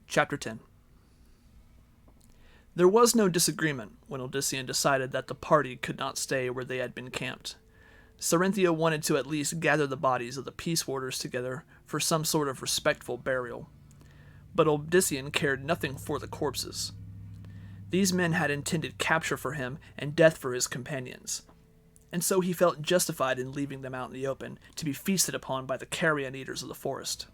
Chapter 10. There was no disagreement when Odysseus decided that the party could not stay where they had been camped. Cerynthia wanted to at least gather the bodies of the peace warders together for some sort of respectful burial. But Odysseus cared nothing for the corpses. These men had intended capture for him and death for his companions, and so he felt justified in leaving them out in the open to be feasted upon by the carrion eaters of the forest.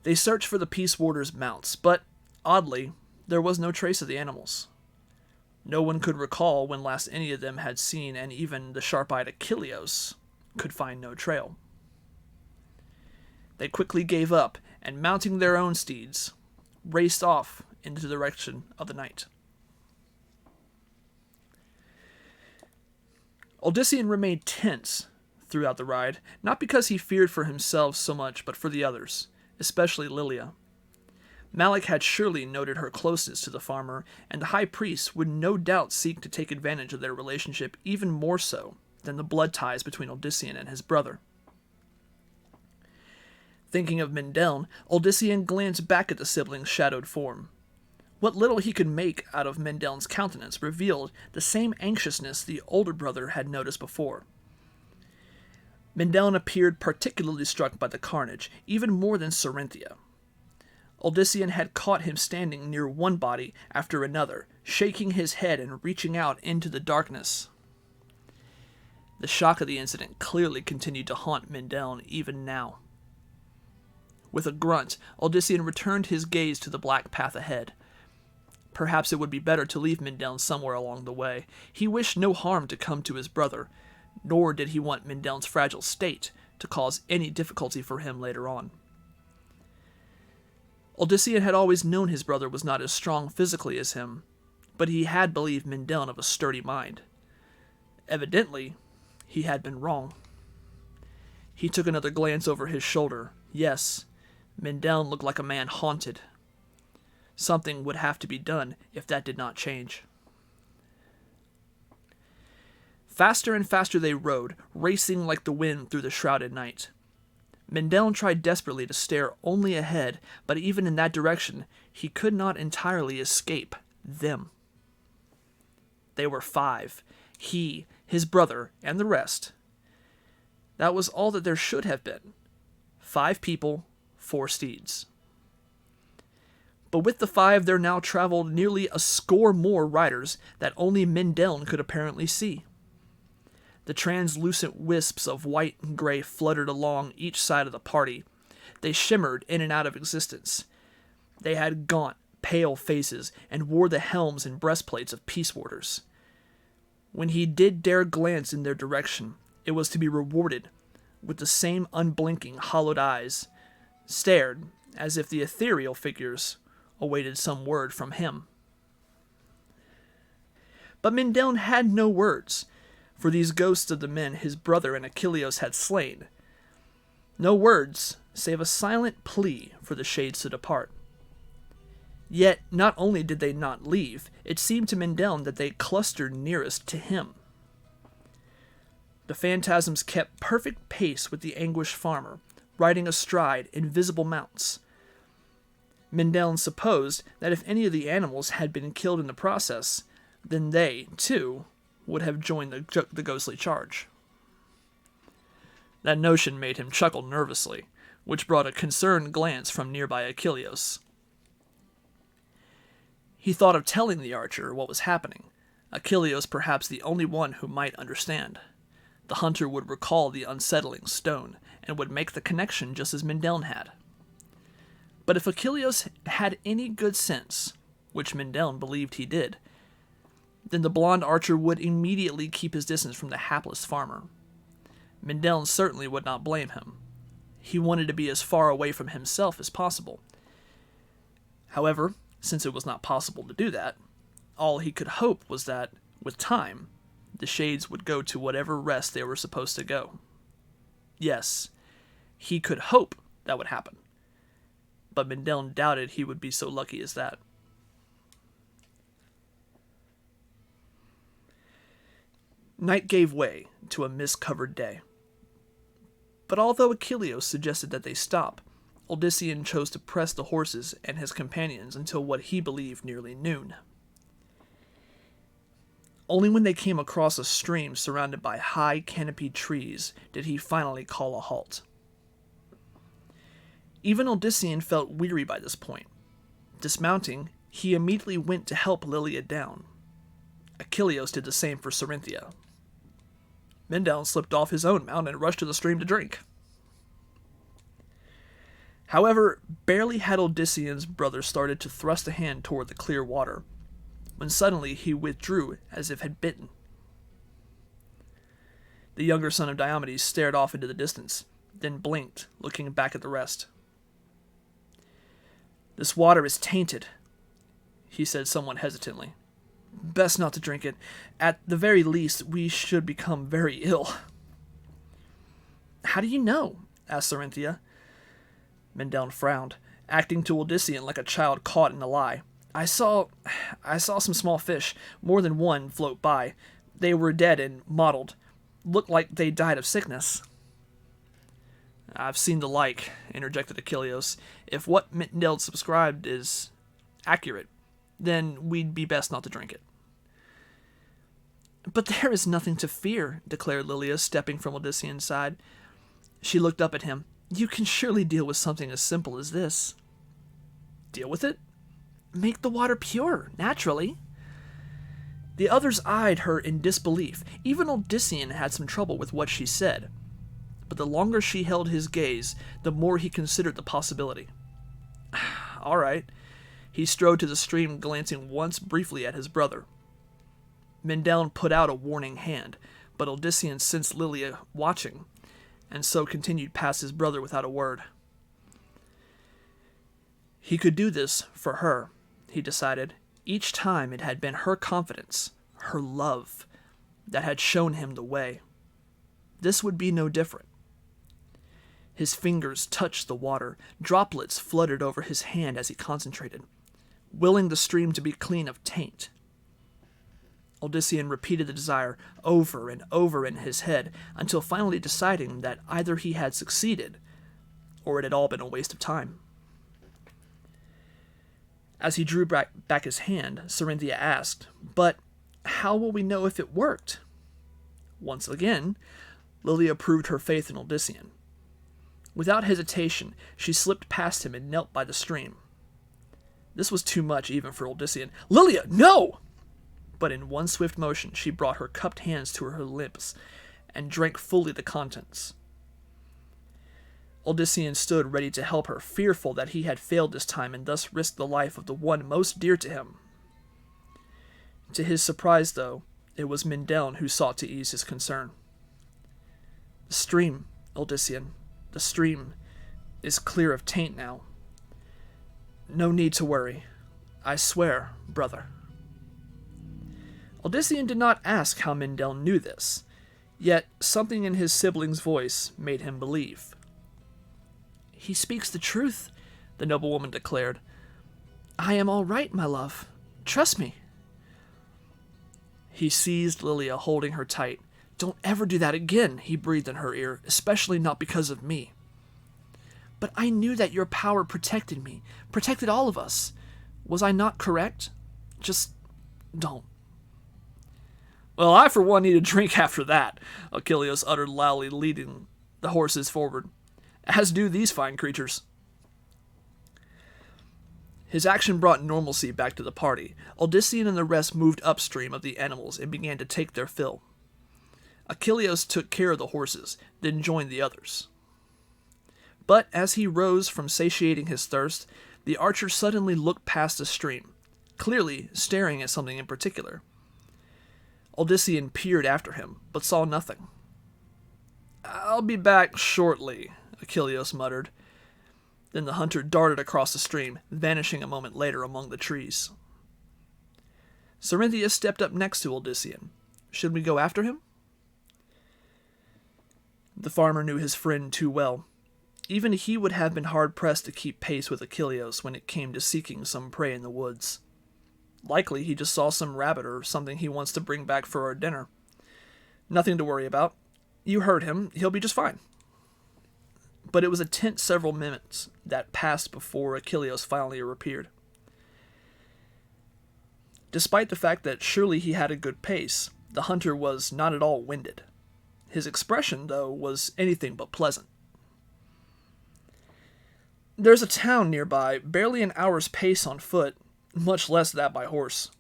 They searched for the peace warders' mounts, but, oddly, there was no trace of the animals. No one could recall when last any of them had seen, and even the sharp-eyed Achilleos could find no trail. They quickly gave up, and mounting their own steeds, raced off in the direction of the night. Odysseus remained tense throughout the ride, not because he feared for himself so much, but for the others, especially Lilia. Malik had surely noted her closeness to the farmer, and the high priest would no doubt seek to take advantage of their relationship even more so than the blood ties between Odysseus and his brother. Thinking of Mendeln, Odysseus glanced back at the sibling's shadowed form. What little he could make out of Mendeln's countenance revealed the same anxiousness the older brother had noticed before. Mendeln appeared particularly struck by the carnage, even more than Cerynthia. Odysseus had caught him standing near one body after another, shaking his head and reaching out into the darkness. The shock of the incident clearly continued to haunt Mendeln even now. With a grunt, Odysseus returned his gaze to the black path ahead. Perhaps it would be better to leave Mendeln somewhere along the way. He wished no harm to come to his brother, nor did he want Mendeln's fragile state to cause any difficulty for him later on. Odysseus had always known his brother was not as strong physically as him, but he had believed Mendeln of a sturdy mind. Evidently, he had been wrong. He took another glance over his shoulder. Yes, Mendeln looked like a man haunted. Something would have to be done if that did not change. Faster and faster they rode, racing like the wind through the shrouded night. Mendeln tried desperately to stare only ahead, but even in that direction, he could not entirely escape them. They were 5. He, his brother, and the rest. That was all that there should have been. 5 people, 4 steeds. But with the 5 there now traveled nearly a score more riders that only Mendeln could apparently see. The translucent wisps of white and gray fluttered along each side of the party. They shimmered in and out of existence. They had gaunt, pale faces and wore the helms and breastplates of peace warders. When he did dare glance in their direction, it was to be rewarded with the same unblinking, hollowed eyes, stared as if the ethereal figures awaited some word from him. But Mendeln had no words for these ghosts of the men his brother and Achilleos had slain. No words, save a silent plea for the shades to depart. Yet, not only did they not leave, it seemed to Mendeln that they clustered nearest to him. The phantasms kept perfect pace with the anguished farmer, riding astride invisible mounts. Mendeln supposed that if any of the animals had been killed in the process, then they, too, would have joined the ghostly charge. That notion made him chuckle nervously, which brought a concerned glance from nearby Achilleos. He thought of telling the archer what was happening, Achilleos perhaps the only one who might understand. The hunter would recall the unsettling stone, and would make the connection just as Mendeln had. But if Achilleos had any good sense, which Mendeln believed he did, then the blond archer would immediately keep his distance from the hapless farmer. Mendeln certainly would not blame him. He wanted to be as far away from himself as possible. However, since it was not possible to do that, all he could hope was that, with time, the shades would go to whatever rest they were supposed to go. Yes, he could hope that would happen. But Mendeln doubted he would be so lucky as that. Night gave way to a mist-covered day. But although Achilleos suggested that they stop, Odyssean chose to press the horses and his companions until what he believed nearly noon. Only when they came across a stream surrounded by high canopied trees did he finally call a halt. Even Odyssean felt weary by this point. Dismounting, he immediately went to help Lilia down. Achilleus did the same for Cerynthia. Mindel slipped off his own mount and rushed to the stream to drink. However, barely had Odyssean's brother started to thrust a hand toward the clear water, when suddenly he withdrew as if had bitten. The younger son of Diomedes stared off into the distance, then blinked, looking back at the rest. "This water is tainted," he said somewhat hesitantly. "Best not to drink it. At the very least, we should become very ill." "How do you know?" asked Cerynthia. Mindel frowned, acting to Odyssean like a child caught in a lie. I saw some small fish, more than one, float by. They were dead and mottled. Looked like they died of sickness." "I've seen the like," interjected Achilleus. "If what Mindel subscribed is accurate, then we'd be best not to drink it." "But there is nothing to fear," declared Lilia, stepping from Odyssean's side. She looked up at him. "You can surely deal with something as simple as this." "Deal with it?" "Make the water pure, naturally." The others eyed her in disbelief. Even Odyssean had some trouble with what she said. But the longer she held his gaze, the more he considered the possibility. "All right." He strode to the stream, glancing once briefly at his brother. Mindel put out a warning hand, but Odyssean sensed Lilia watching, and so continued past his brother without a word. He could do this for her, he decided. Each time it had been her confidence, her love, that had shown him the way. This would be no different. His fingers touched the water. Droplets fluttered over his hand as he concentrated, willing the stream to be clean of taint. Odyssean repeated the desire over and over in his head, until finally deciding that either he had succeeded, or it had all been a waste of time. As he drew back his hand, Cerynthia asked, "But how will we know if it worked?" Once again, Lilia proved her faith in Odyssean. Without hesitation, she slipped past him and knelt by the stream. This was too much even for Odyssean. "Lilia, no!" But in one swift motion, she brought her cupped hands to her lips and drank fully the contents. Odyssean stood ready to help her, fearful that he had failed this time and thus risked the life of the one most dear to him. To his surprise, though, it was Mindel who sought to ease his concern. "The stream, Odyssean, the stream is clear of taint now. No need to worry. I swear, brother." Odyssean did not ask how Mindel knew this, yet something in his sibling's voice made him believe. "He speaks the truth," the noblewoman declared. "I am all right, my love. Trust me." He seized Lilia, holding her tight. "Don't ever do that again," he breathed in her ear, "especially not because of me." "But I knew that your power protected me, protected all of us. Was I not correct? Just don't." "Well, I for one need a drink after that," Achilleus uttered loudly, leading the horses forward. "As do these fine creatures." His action brought normalcy back to the party. Odyssean and the rest moved upstream of the animals and began to take their fill. Achilleus took care of the horses, then joined the others. But as he rose from satiating his thirst, the archer suddenly looked past the stream, clearly staring at something in particular. Odyssean peered after him, but saw nothing. "I'll be back shortly," Achilleus muttered. Then the hunter darted across the stream, vanishing a moment later among the trees. Cerynthia stepped up next to Odyssean. "Should we go after him?" The farmer knew his friend too well. Even he would have been hard-pressed to keep pace with Achilleus when it came to seeking some prey in the woods. Likely he just saw some rabbit or something he wants to bring back for our dinner. Nothing to worry about. You heard him. He'll be just fine. but it was a tense several minutes that passed before Achilleus finally appeared. Despite the fact that surely he had a good pace, the hunter was not at all winded. His expression, though, was anything but pleasant. There's a town nearby, barely an hour's pace on foot, much less that by horse.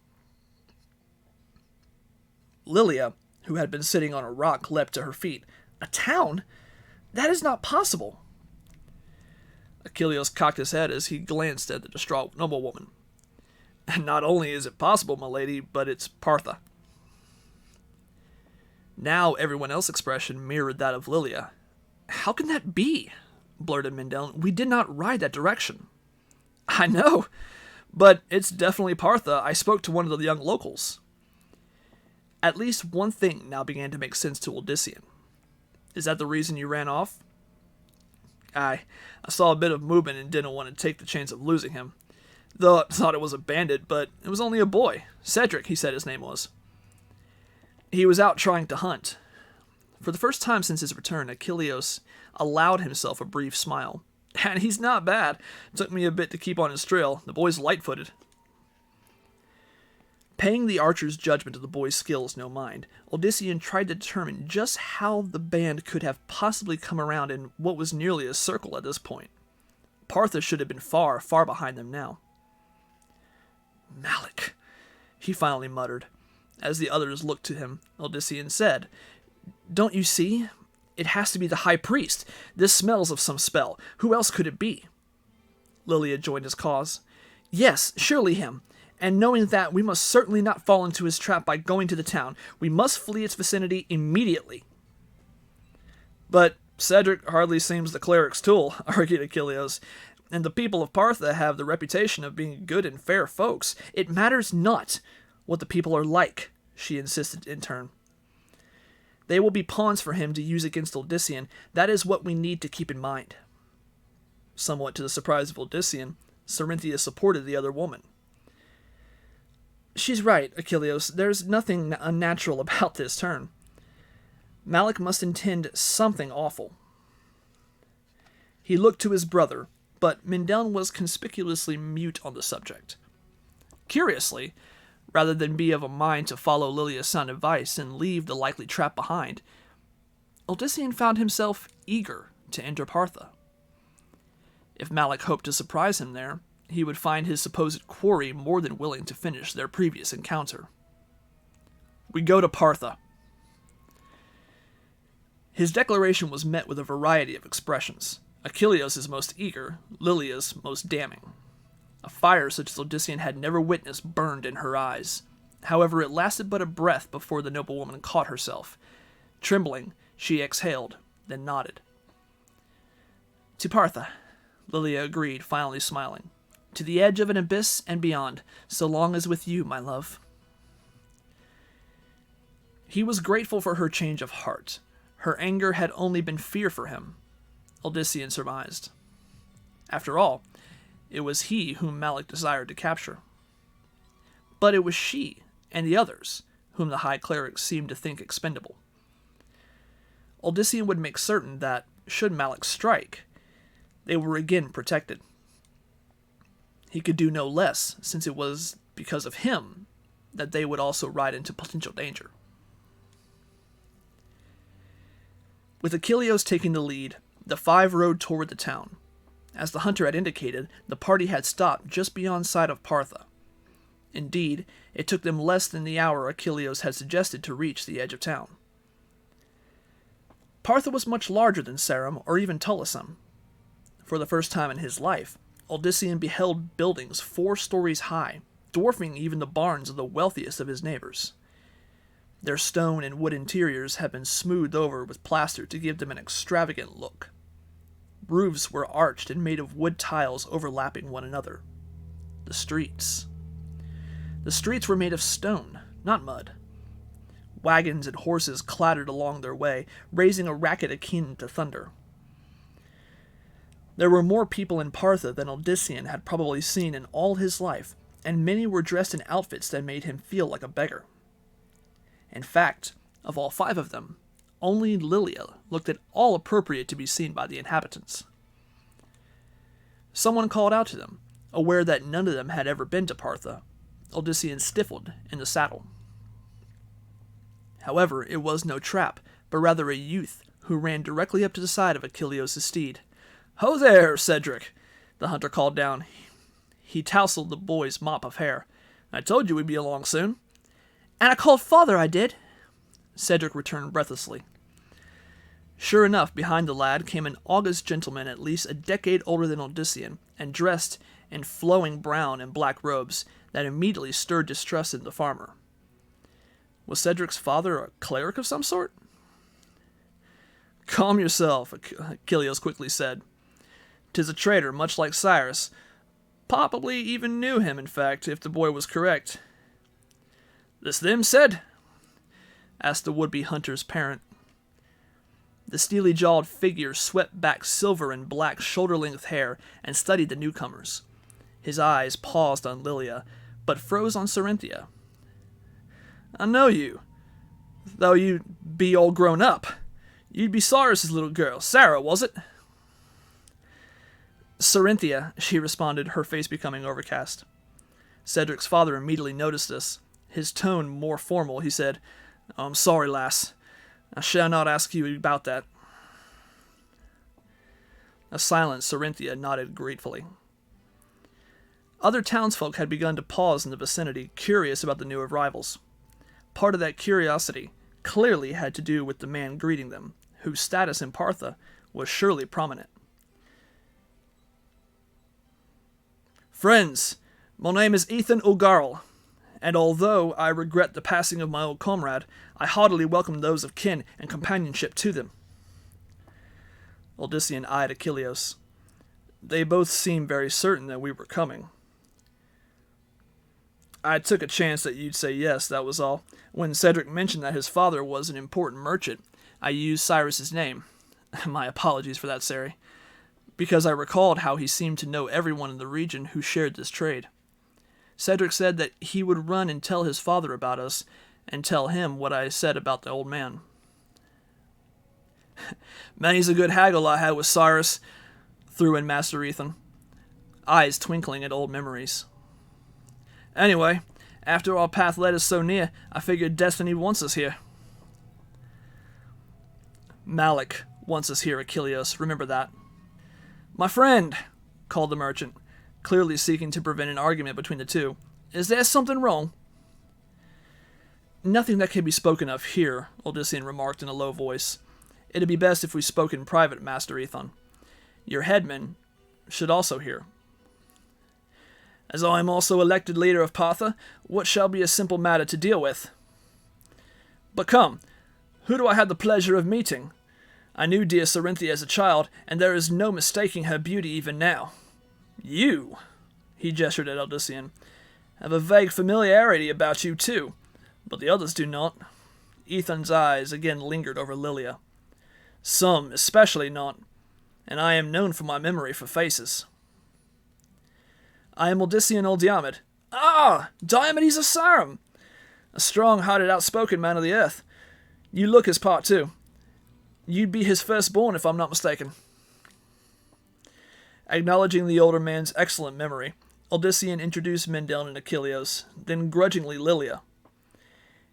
Lilia, who had been sitting on a rock, leapt to her feet. A town? That is not possible. Achilleus cocked his head as he glanced at the distraught noblewoman. And not only is it possible, my lady, but it's Partha. Now everyone else's expression mirrored that of Lilia. How can that be? Blurted Mindel. We did not ride that direction. I know, but it's definitely Partha. I spoke to one of the young locals. At least one thing now began to make sense to Odyssean. Is that the reason you ran off? I saw a bit of movement and didn't want to take the chance of losing him. Though I thought it was a bandit, but it was only a boy. Cedric, he said his name was. He was out trying to hunt. For the first time since his return, Achilleus allowed himself a brief smile. And he's not bad. Took me a bit to keep on his trail. The boy's light-footed. Paying the archer's judgment of the boy's skills no mind, Odyssean tried to determine just how the band could have possibly come around in what was nearly a circle at this point. Partha should have been far, far behind them now. Malik, he finally muttered. As the others looked to him, Odyssean said, Don't you see? It has to be the high priest. This smells of some spell. Who else could it be? Lilia joined his cause. Yes, surely him. And knowing that, we must certainly not fall into his trap by going to the town. We must flee its vicinity immediately. But Cedric hardly seems the cleric's tool, argued Achilleus, and the people of Partha have the reputation of being good and fair folks. It matters not what the people are like, she insisted in turn. They will be pawns for him to use against Odyssean. That is what we need to keep in mind. Somewhat to the surprise of Odyssean, Cerinthius supported the other woman. She's right, Achilleus. There's nothing unnatural about this turn. Malik must intend something awful. He looked to his brother, but Mindel was conspicuously mute on the subject. Curiously, rather than be of a mind to follow Lilia's sound advice and leave the likely trap behind, Odyssean found himself eager to enter Partha. If Malik hoped to surprise him there, he would find his supposed quarry more than willing to finish their previous encounter. We go to Partha. His declaration was met with a variety of expressions. Achilleus' most eager, Lilia's most damning. A fire such as Odyssean had never witnessed burned in her eyes. However, it lasted but a breath before the noblewoman caught herself. Trembling, she exhaled, then nodded. To Partha, Lilia agreed, finally smiling. To the edge of an abyss and beyond, so long as with you, my love. He was grateful for her change of heart. Her anger had only been fear for him, Odyssean surmised. After all, it was he whom Malik desired to capture. But it was she, and the others, whom the high cleric seemed to think expendable. Odyssean would make certain that, should Malik strike, they were again protected. He could do no less, since it was because of him that they would also ride into potential danger. With Achilleus taking the lead, the five rode toward the town. As the hunter had indicated, the party had stopped just beyond sight of Partha. Indeed, it took them less than the hour Achilleus had suggested to reach the edge of town. Partha was much larger than Sarum or even Tullysum. For the first time in his life, Odyssean beheld buildings 4 stories high, dwarfing even the barns of the wealthiest of his neighbors. Their stone and wood interiors had been smoothed over with plaster to give them an extravagant look. Roofs were arched and made of wood tiles overlapping one another. The streets were made of stone, not mud. Wagons and horses clattered along their way, raising a racket akin to thunder. There were more people in Partha than Odyssean had probably seen in all his life, and many were dressed in outfits that made him feel like a beggar. In fact, of all 5 of them, only Lilia looked at all appropriate to be seen by the inhabitants. Someone called out to them, aware that none of them had ever been to Partha. Odysseus stiffened in the saddle. However, it was no trap, but rather a youth who ran directly up to the side of Achilles' steed. "Ho there, Cedric!" the hunter called down. He tousled the boy's mop of hair. "I told you we'd be along soon." "And I called father, I did," Cedric returned breathlessly. Sure enough, behind the lad came an august gentleman at least a decade older than Odysseus, and dressed in flowing brown and black robes that immediately stirred distrust in the farmer. Was Cedric's father a cleric of some sort? "Calm yourself," Achilles quickly said. "'Tis a traitor, much like Cyrus. Probably even knew him, in fact, if the boy was correct." "This them said?" asked the would-be hunter's parent. The steely-jawed figure swept back silver and black shoulder-length hair and studied the newcomers. His eyes paused on Lilia, but froze on Cerynthia. "I know you, though you be all grown up. You'd be Cyrus's little girl, Sarah, was it?" "Cerynthia," she responded, her face becoming overcast. Cedric's father immediately noticed this. His tone more formal, he said, "Oh, I'm sorry, lass. I shall not ask you about that." A silent Cerynthia nodded gratefully. Other townsfolk had begun to pause in the vicinity, curious about the new arrivals. Part of that curiosity clearly had to do with the man greeting them, whose status in Partha was surely prominent. "Friends, my name is Ethan O'Garl, and although I regret the passing of my old comrade, I heartily welcome those of kin and companionship to them." Odysseus eyed Achilles. "They both seemed very certain that we were coming." "I took a chance that you'd say yes, that was all. When Cedric mentioned that his father was an important merchant, I used Cyrus's name. My apologies for that, Sari. Because I recalled how he seemed to know everyone in the region who shared this trade. Cedric said that he would run and tell his father about us, and tell him what I said about the old man." "Many's a good haggle I had with Cyrus," threw in Master Ethan, eyes twinkling at old memories. "Anyway, after our path led us so near, I figured destiny wants us here." "Malik wants us here, Achilles, remember that." "My friend," called the merchant, clearly seeking to prevent an argument between the two, "is there something wrong?" "Nothing that can be spoken of here," Odysseus remarked in a low voice. "It'd be best if we spoke in private, Master Ethan. Your headman should also hear." "As I am also elected leader of Partha, what shall be a simple matter to deal with. But come, who do I have the pleasure of meeting? I knew dear Cerynthia as a child, and there is no mistaking her beauty even now. You," he gestured at Odysseus, "have a vague familiarity about you too, but the others do not." Ethan's eyes again lingered over Lilia. "Some especially not, and I am known for my memory for faces." "I am Odysseus old Diomed." "Ah, Diomedes of Sarum! A strong-hearted, outspoken man of the earth. You look his part too. You'd be his firstborn if I'm not mistaken." Acknowledging the older man's excellent memory, Odysseus introduced Mendel and Achilles, then grudgingly Lilia.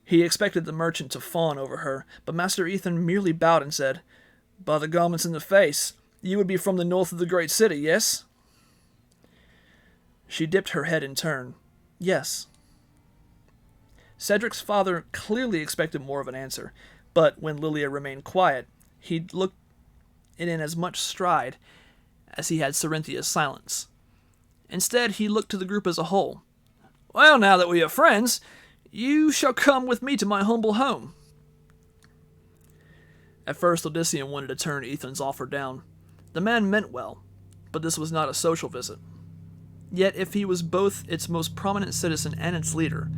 He expected the merchant to fawn over her, but Master Ethan merely bowed and said, "By the garments in the face, you would be from the north of the great city, yes?" She dipped her head in turn. "Yes." Cedric's father clearly expected more of an answer, but when Lilia remained quiet, he looked it in as much stride as he had Cerinthia's silence. Instead, he looked to the group as a whole. "Well, now that we are friends, you shall come with me to my humble home." At first, Odysseus wanted to turn Ethan's offer down. The man meant well, but this was not a social visit. Yet, if he was both its most prominent citizen and its leader,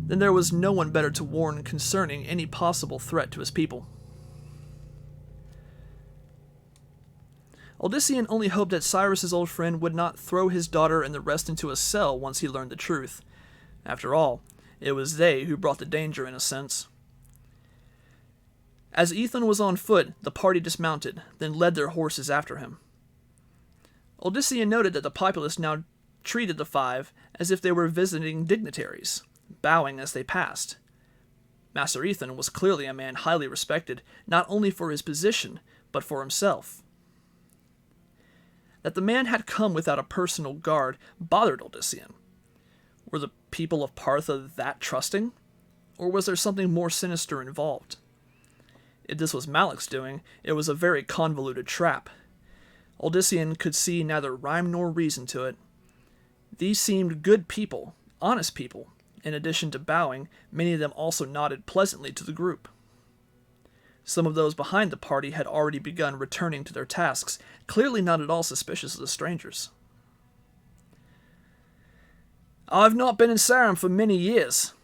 then there was no one better to warn concerning any possible threat to his people. Odysseus only hoped that Cyrus's old friend would not throw his daughter and the rest into a cell once he learned the truth. After all, it was they who brought the danger in a sense. As Ethan was on foot, the party dismounted, then led their horses after him. Odysseus noted that the populace now treated the five as if they were visiting dignitaries, bowing as they passed. Master Ethan was clearly a man highly respected, not only for his position, but for himself. That the man had come without a personal guard bothered Odysseus. Were the people of Partha that trusting? Or was there something more sinister involved? If this was Malik's doing, it was a very convoluted trap. Odysseus could see neither rhyme nor reason to it. These seemed good people, honest people. In addition to bowing, many of them also nodded pleasantly to the group. Some of those behind the party had already begun returning to their tasks, clearly not at all suspicious of the strangers. "I've not been in Sarum for many years,"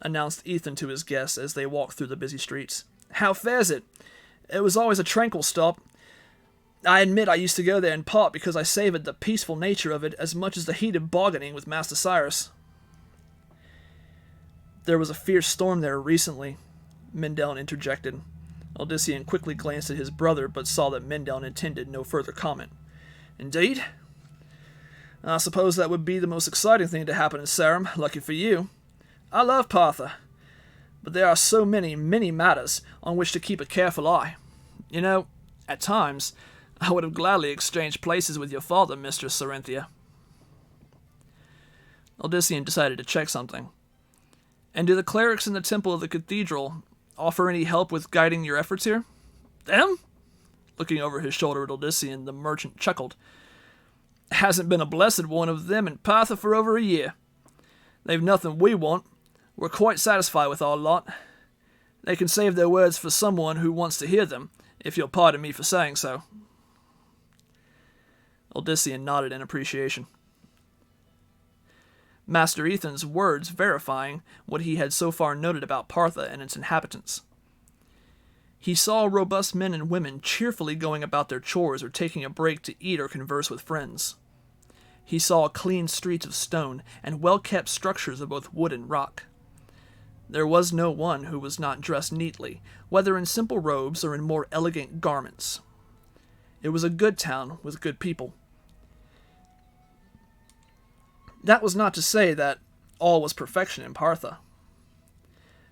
announced Ethan to his guests as they walked through the busy streets. "How fares it? It was always a tranquil stop. I admit I used to go there in part because I savoured the peaceful nature of it as much as the heated bargaining with Master Cyrus." "There was a fierce storm there recently," Mindeln interjected. Odysseus quickly glanced at his brother, but saw that Mindeln intended no further comment. "Indeed? I suppose that would be the most exciting thing to happen in Sarum, lucky for you. I love Partha, but there are so many matters on which to keep a careful eye. You know, at times, I would have gladly exchanged places with your father, Mistress Cerynthia." Odysseus decided to check something. "And do the clerics in the temple of the cathedral offer any help with guiding your efforts here?" "Them?" Looking over his shoulder at Odysseus, the merchant chuckled. "Hasn't been a blessed one of them in Partha for over a year. They've nothing we want. We're quite satisfied with our lot. They can save their words for someone who wants to hear them, if you'll pardon me for saying so." Odysseus nodded in appreciation. Master Ethan's words verifying what he had so far noted about Partha and its inhabitants. He saw robust men and women cheerfully going about their chores or taking a break to eat or converse with friends. He saw clean streets of stone and well-kept structures of both wood and rock. There was no one who was not dressed neatly, whether in simple robes or in more elegant garments. It was a good town with good people. That was not to say that all was perfection in Partha.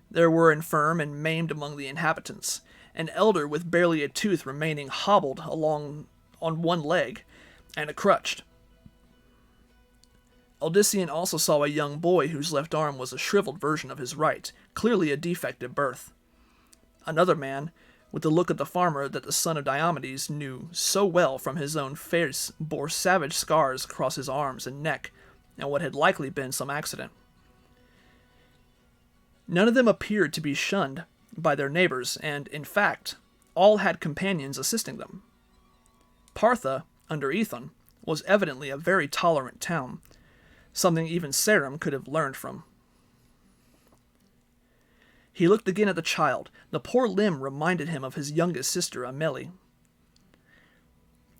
There were infirm and maimed among the inhabitants, an elder with barely a tooth remaining hobbled along on one leg, and a crutched. Odysseus also saw a young boy whose left arm was a shriveled version of his right, clearly a defect at birth. Another man, with the look of the farmer that the son of Diomedes knew so well from his own face, bore savage scars across his arms and neck, and what had likely been some accident. None of them appeared to be shunned by their neighbors, and, in fact, all had companions assisting them. Partha, under Ethan, was evidently a very tolerant town, something even Sarum could have learned from. He looked again at the child. The poor limb reminded him of his youngest sister, Amelie.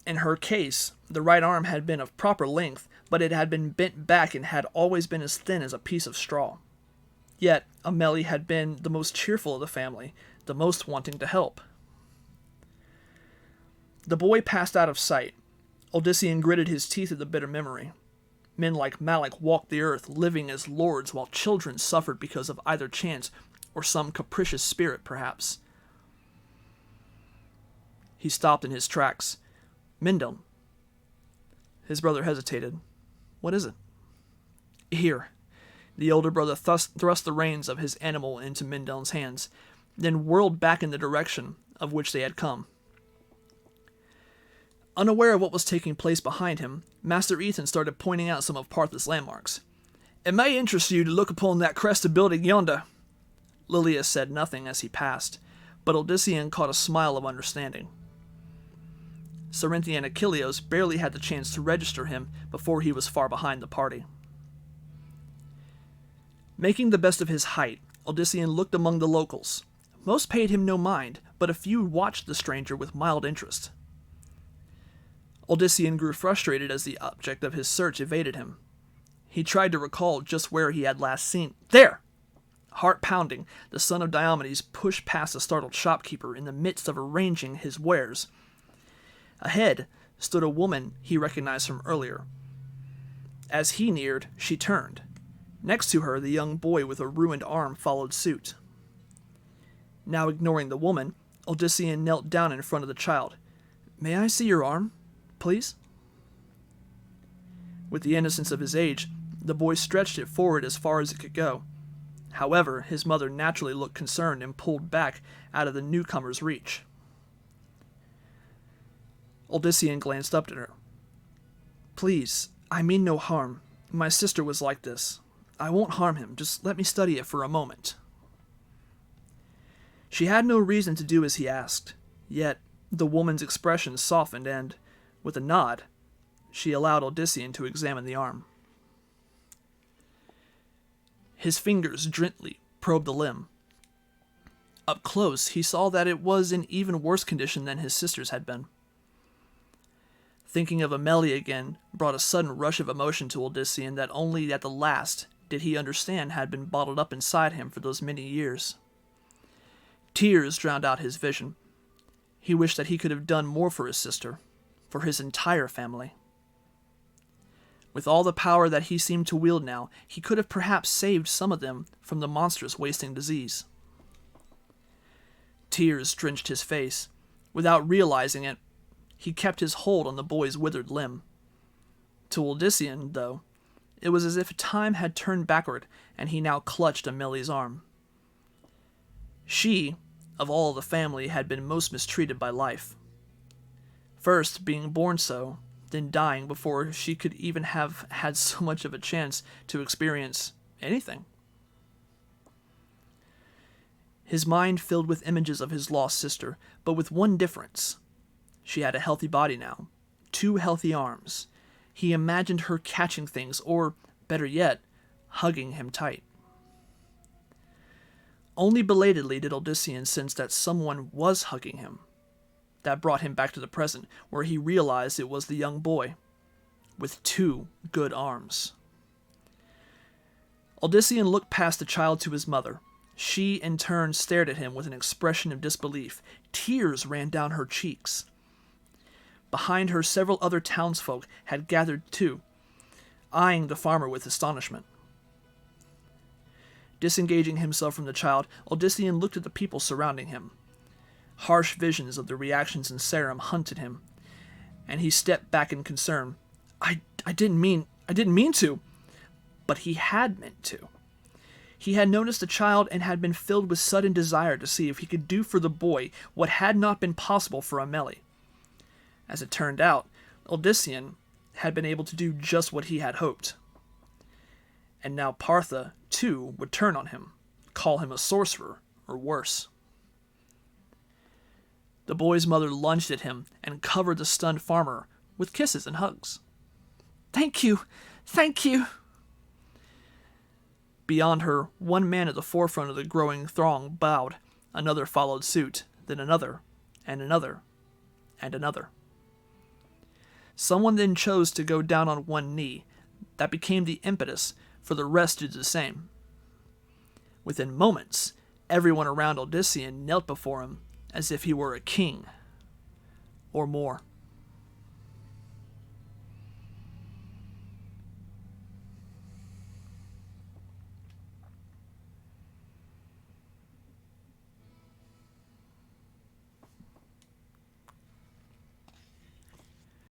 In her case, the right arm had been of proper length, but it had been bent back and had always been as thin as a piece of straw. Yet, Amelie had been the most cheerful of the family, the most wanting to help. The boy passed out of sight. Odysseus gritted his teeth at the bitter memory. Men like Malik walked the earth, living as lords, while children suffered because of either chance or some capricious spirit, perhaps. He stopped in his tracks. "Mindeln." His brother hesitated. "What is it?" "Here." The older brother thrust the reins of his animal into Mindeln's hands, then whirled back in the direction of which they had come. Unaware of what was taking place behind him, Master Ethan started pointing out some of Partha's landmarks. "It may interest you to look upon that crested building yonder." Lilius said nothing as he passed, but Odysseus caught a smile of understanding. Cerynthia and Achilleos barely had the chance to register him before he was far behind the party. Making the best of his height, Odysseus looked among the locals. Most paid him no mind, but a few watched the stranger with mild interest. Odysseus grew frustrated as the object of his search evaded him. He tried to recall just where he had last seen... There! Heart pounding, the son of Diomedes pushed past the startled shopkeeper in the midst of arranging his wares. Ahead stood a woman he recognized from earlier. As he neared, she turned. Next to her, the young boy with a ruined arm followed suit. Now ignoring the woman, Odysseus knelt down in front of the child. "May I see your arm, please?" With the innocence of his age, the boy stretched it forward as far as it could go. However, his mother naturally looked concerned and pulled back out of the newcomer's reach. Odysseus glanced up at her. "Please, I mean no harm. My sister was like this. I won't harm him. Just let me study it for a moment." She had no reason to do as he asked, yet the woman's expression softened and, with a nod, she allowed Odysseus to examine the arm. His fingers gently probed the limb. Up close, he saw that it was in even worse condition than his sister's had been. Thinking of Amelie again brought a sudden rush of emotion to Odysseus that only at the last did he understand had been bottled up inside him for those many years. Tears drowned out his vision. He wished that he could have done more for his sister, for his entire family. With all the power that he seemed to wield now, he could have perhaps saved some of them from the monstrous wasting disease. Tears drenched his face. Without realizing it, he kept his hold on the boy's withered limb. To Odysseus, though, it was as if time had turned backward and he now clutched Amelie's arm. She, of all the family, had been most mistreated by life. First being born so, then dying before she could even have had so much of a chance to experience anything. His mind filled with images of his lost sister, but with one difference. She had a healthy body now, 2 healthy arms. He imagined her catching things, or, better yet, hugging him tight. Only belatedly did Odysseus sense that someone was hugging him. That brought him back to the present, where he realized it was the young boy, with 2 good arms. Odysseus looked past the child to his mother. She, in turn, stared at him with an expression of disbelief. Tears ran down her cheeks. Behind her, several other townsfolk had gathered too, eyeing the farmer with astonishment. Disengaging himself from the child, Odysseus looked at the people surrounding him. Harsh visions of the reactions in Sarum hunted him, and he stepped back in concern. I didn't mean to. But he had meant to. He had noticed the child and had been filled with sudden desire to see if he could do for the boy what had not been possible for Amelie. As it turned out, Odysseus had been able to do just what he had hoped. And now Partha, too, would turn on him, call him a sorcerer, or worse. The boy's mother lunged at him and covered the stunned farmer with kisses and hugs. "Thank you! Thank you!" Beyond her, one man at the forefront of the growing throng bowed. Another followed suit, then another, and another, and another. Someone then chose to go down on one knee. That became the impetus for the rest to do the same. Within moments, everyone around Odysseus knelt before him as if he were a king, or more.